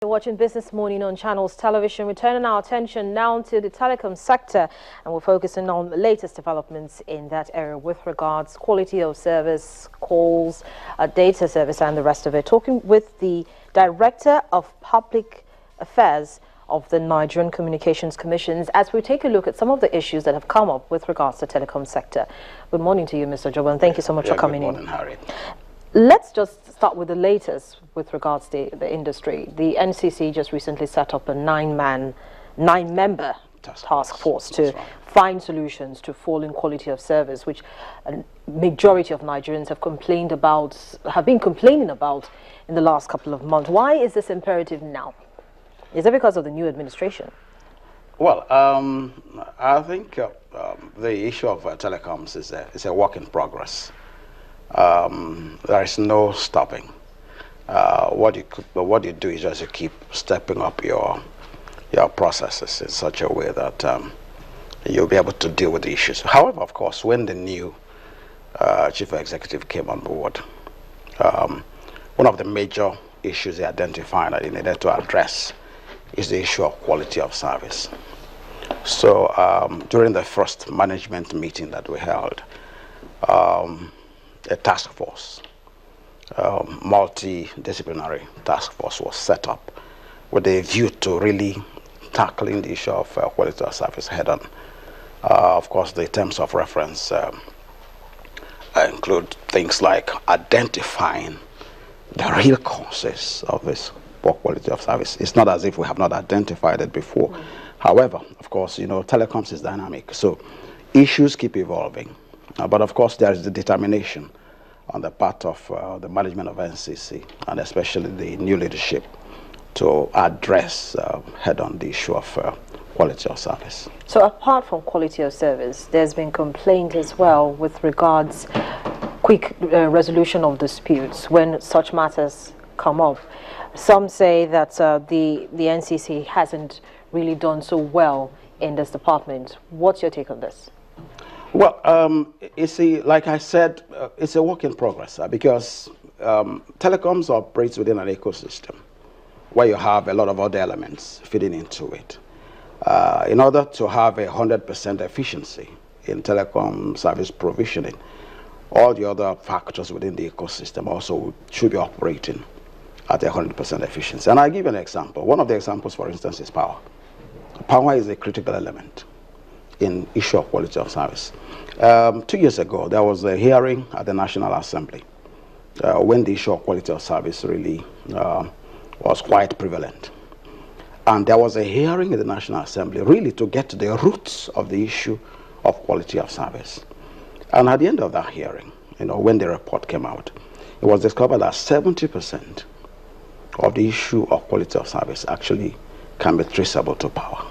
You're watching Business Morning on Channels Television, returning our attention now to the telecom sector, and we're focusing on the latest developments in that area with regards quality of service, calls, data service and the rest of it. Talking with the Director of Public Affairs of the Nigerian Communications Commissions as we take a look at some of the issues that have come up with regards to the telecom sector. Good morning to you, Mr. Jobo, and thank you so much for coming in. Good morning, Harry. Let's just start with the latest with regards to the industry. The NCC just recently set up a nine-member task force to find solutions to falling quality of service, which a majority of Nigerians have been complaining about in the last couple of months. Why is this imperative now? Is it because of the new administration? Well, I think the issue of telecoms is a work in progress. There is no stopping. What you do is just you keep stepping up your processes in such a way that you'll be able to deal with the issues. However, of course, when the new chief executive came on board, one of the major issues he identified that he needed to address is the issue of quality of service. So during the first management meeting that we held, a task force, multidisciplinary task force was set up with a view to really tackling the issue of quality of service head on. Of course, the terms of reference include things like identifying the real causes of this poor quality of service. It's not as if we have not identified it before. However, of course, you know, telecoms is dynamic, so issues keep evolving. But of course, there is the determination on the part of the management of NCC, and especially the new leadership, to address head-on the issue of quality of service. So apart from quality of service, there's been complaint as well with regards quick resolution of disputes when such matters come up. Some say that the NCC hasn't really done so well in this department. What's your take on this? Well, you see, like I said, it's a work in progress because telecoms operates within an ecosystem where you have a lot of other elements fitting into it. In order to have 100% efficiency in telecom service provisioning, all the other factors within the ecosystem also should be operating at 100% efficiency. And I'll give you an example. One of the examples, for instance, is power. Power is a critical element in issue of quality of service. 2 years ago, there was a hearing at the National Assembly when the issue of quality of service really was quite prevalent. And there was a hearing in the National Assembly really to get to the roots of the issue of quality of service. And at the end of that hearing, you know, when the report came out, it was discovered that 70% of the issue of quality of service actually can be traceable to power.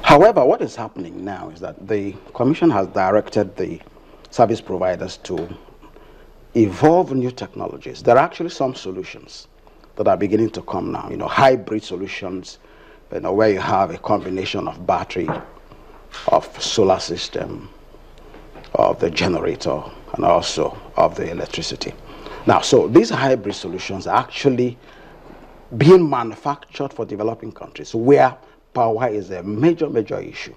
However, what is happening now is that the Commission has directed the service providers to evolve new technologies. There are actually some solutions that are beginning to come now, you know, hybrid solutions, you know, where you have a combination of battery, of solar system, of the generator, and also of the electricity. Now, so these hybrid solutions are actually being manufactured for developing countries where power is a major issue.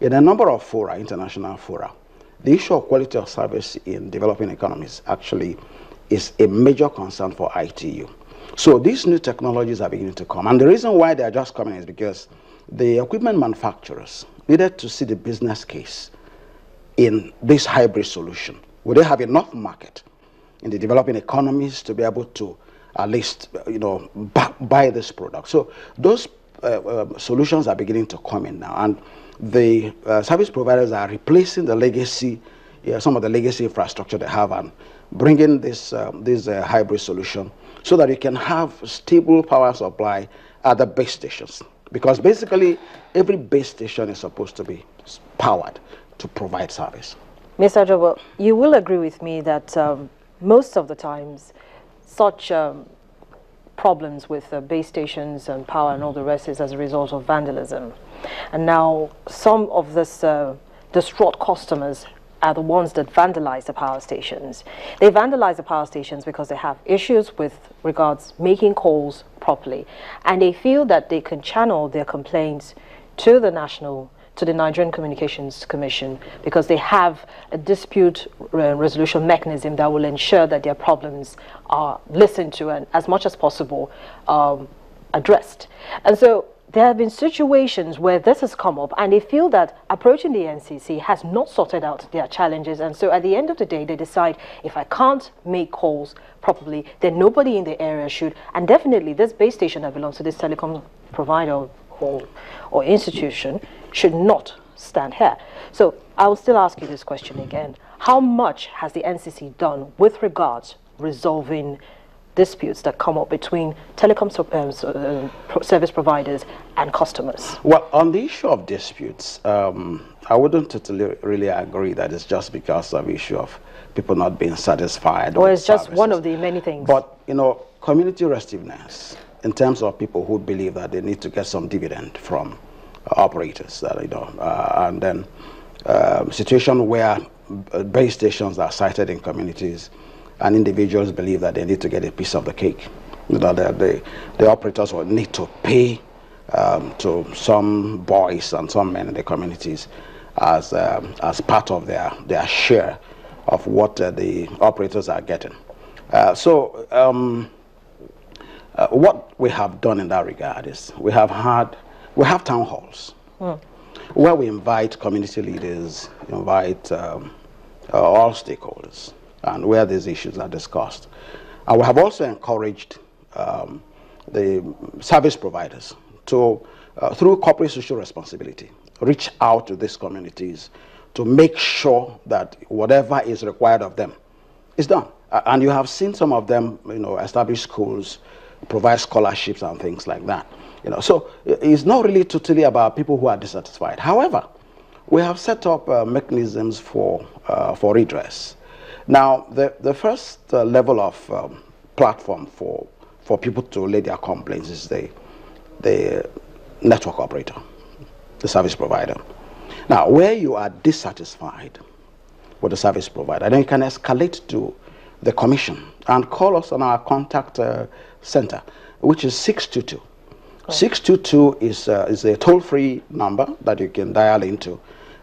In a number of fora, international fora, the issue of quality of service in developing economies actually is a major concern for ITU. So these new technologies are beginning to come. And the reason why they are just coming is because the equipment manufacturers needed to see the business case in this hybrid solution. Will they have enough market in the developing economies to be able to at least, you know, buy this product? So those solutions are beginning to come in now, and the service providers are replacing the legacy, some of the legacy infrastructure they have, and bringing this hybrid solution so that you can have stable power supply at the base stations. Because basically, every base station is supposed to be powered to provide service. Mr. Jobo, you will agree with me that most of the times, such problems with base stations and power and all the rest is as a result of vandalism. And now some of this distraught customers are the ones that vandalize the power stations. They vandalize the power stations because they have issues with regards making calls properly, and they feel that they can channel their complaints to the Nigerian Communications Commission, because they have a dispute resolution mechanism that will ensure that their problems are listened to and, as much as possible, addressed. And so there have been situations where this has come up, and they feel that approaching the NCC has not sorted out their challenges. And so at the end of the day, they decide, if I can't make calls properly, then nobody in the area should. And definitely this base station that belongs to this telecom provider or institution should not stand here. So I will still ask you this question again. How much has the NCC done with regards resolving disputes that come up between telecom service providers and customers? Well, on the issue of disputes, I wouldn't totally really agree that it's just because of issue of people not being satisfied. Or it's just one of the many things. But, you know, community restiveness in terms of people who believe that they need to get some dividend from operators, that, you know, and then situation where base stations are sited in communities and individuals believe that they need to get a piece of the cake. You know, the operators will need to pay to some boys and some men in the communities as part of their share of what the operators are getting. What we have done in that regard is we have town halls where we invite community leaders, invite all stakeholders, and where these issues are discussed. And we have also encouraged the service providers to, through corporate social responsibility, reach out to these communities to make sure that whatever is required of them is done. And you have seen some of them, establish schools, provide scholarships and things like that. So it's not really totally about people who are dissatisfied. However, we have set up mechanisms for redress. Now, the first level of platform for people to lay their complaints is the network operator, the service provider. Now, where you are dissatisfied with the service provider, then you can escalate to the commission and call us on our contact center, which is 622. Okay. 622 is a toll-free number that you can dial into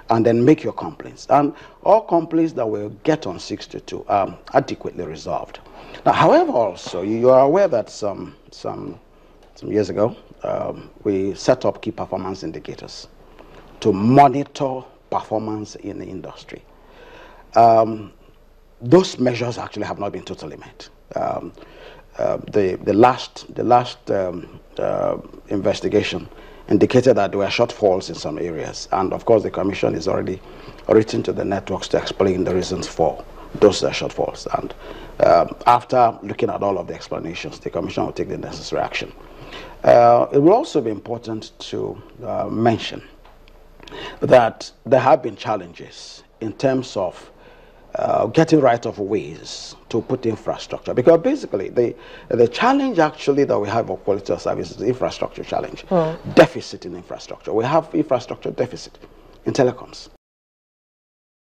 and then make your complaints. And all complaints that will get on 622 are adequately resolved. Now, however, also, you are aware that some years ago, we set up key performance indicators to monitor performance in the industry. Those measures actually have not been totally met. The last investigation indicated that there were shortfalls in some areas, and of course the commission is already written to the networks to explain the reasons for those shortfalls. And after looking at all of the explanations, the commission will take the necessary action. It will also be important to mention that there have been challenges in terms of getting right of ways to put infrastructure, because basically the challenge actually that we have of quality of service is the infrastructure challenge, deficit in infrastructure. We have infrastructure deficit in telecoms.